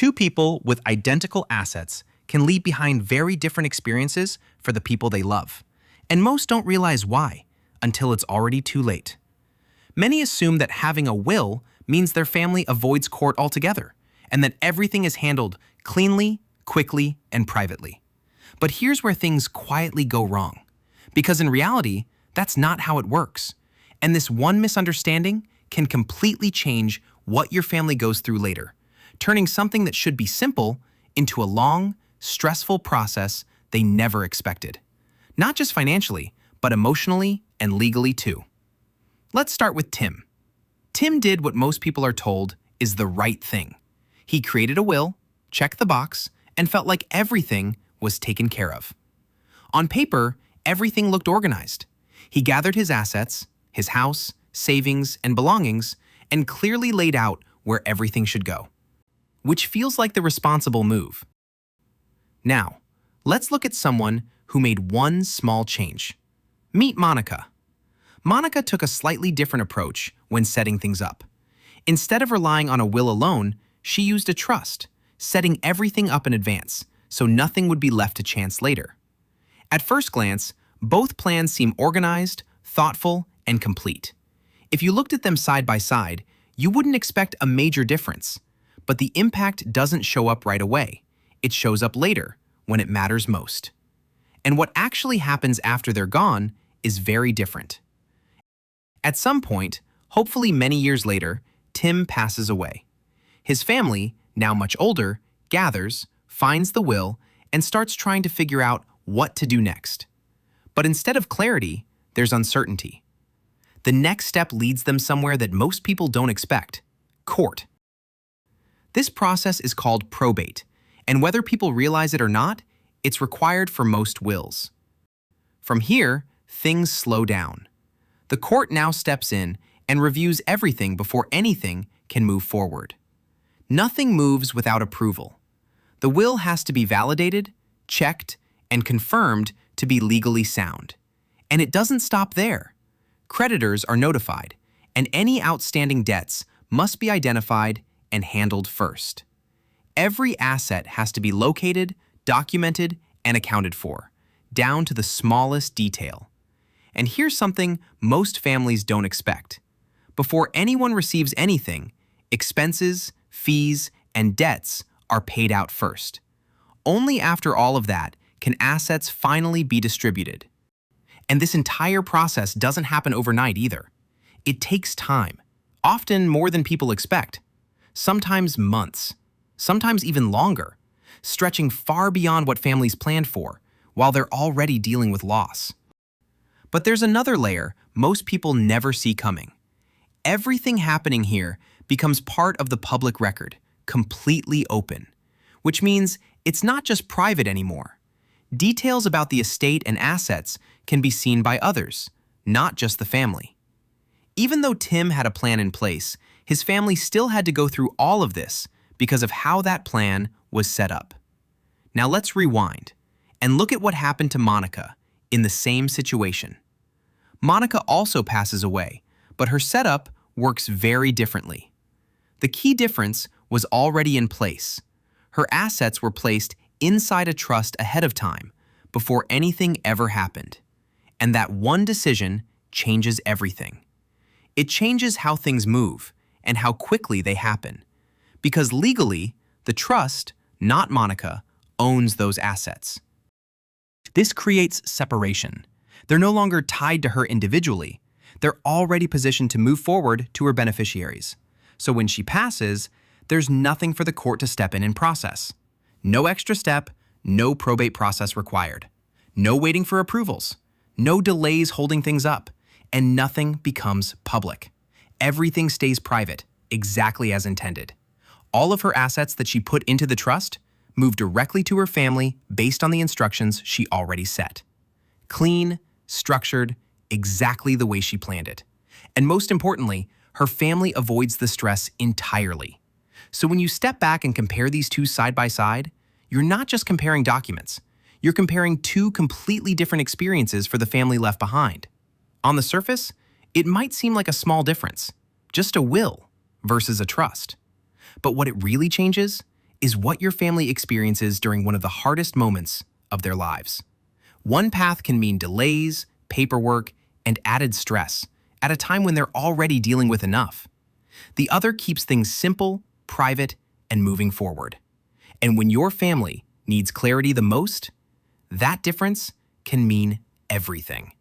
Two people with identical assets can leave behind very different experiences for the people they love, and most don't realize why until it's already too late. Many assume that having a will means their family avoids court altogether, and that everything is handled cleanly, quickly, and privately. But here's where things quietly go wrong, because in reality, that's not how it works. And this one misunderstanding can completely change what your family goes through later, turning something that should be simple into a long, stressful process they never expected. Not just financially, but emotionally and legally too. Let's start with Tim. Tim did what most people are told is the right thing. He created a will, checked the box, and felt like everything was taken care of. On paper, everything looked organized. He gathered his assets, his house, savings, and belongings, and clearly laid out where everything should go, which feels like the responsible move. Now, let's look at someone who made one small change. Meet Monica. Monica took a slightly different approach when setting things up. Instead of relying on a will alone, she used a trust, setting everything up in advance so nothing would be left to chance later. At first glance, both plans seem organized, thoughtful, and complete. If you looked at them side by side, you wouldn't expect a major difference. But the impact doesn't show up right away. It shows up later, when it matters most. And what actually happens after they're gone is very different. At some point, hopefully many years later, Tim passes away. His family, now much older, gathers, finds the will, and starts trying to figure out what to do next. But instead of clarity, there's uncertainty. The next step leads them somewhere that most people don't expect: court. This process is called probate, and whether people realize it or not, it's required for most wills. From here, things slow down. The court now steps in and reviews everything before anything can move forward. Nothing moves without approval. The will has to be validated, checked, and confirmed to be legally sound. And it doesn't stop there. Creditors are notified, and any outstanding debts must be identified and handled first. Every asset has to be located, documented, and accounted for, down to the smallest detail. And here's something most families don't expect. Before anyone receives anything, expenses, fees, and debts are paid out first. Only after all of that can assets finally be distributed. And this entire process doesn't happen overnight either. It takes time, often more than people expect. Sometimes months, sometimes even longer, stretching far beyond what families planned for, while they're already dealing with loss. But there's another layer most people never see coming. Everything happening here becomes part of the public record, completely open, which means it's not just private anymore. Details about the estate and assets can be seen by others, not just the family. Even though Tim had a plan in place, his family still had to go through all of this because of how that plan was set up. Now let's rewind and look at what happened to Monica in the same situation. Monica also passes away, but her setup works very differently. The key difference was already in place. Her assets were placed inside a trust ahead of time, before anything ever happened. And that one decision changes everything. It changes how things move and how quickly they happen. Because legally, the trust, not Monica, owns those assets. This creates separation. They're no longer tied to her individually. They're already positioned to move forward to her beneficiaries. So when she passes, there's nothing for the court to step in and process. No extra step, no probate process required. No waiting for approvals. No delays holding things up. And nothing becomes public. Everything stays private, exactly as intended. All of her assets that she put into the trust move directly to her family based on the instructions she already set. Clean, structured, exactly the way she planned it. And most importantly, her family avoids the stress entirely. So when you step back and compare these two side by side, you're not just comparing documents. You're comparing two completely different experiences for the family left behind. On the surface, it might seem like a small difference, just a will versus a trust. But what it really changes is what your family experiences during one of the hardest moments of their lives. One path can mean delays, paperwork, and added stress at a time when they're already dealing with enough. The other keeps things simple, private, and moving forward. And when your family needs clarity the most, that difference can mean everything.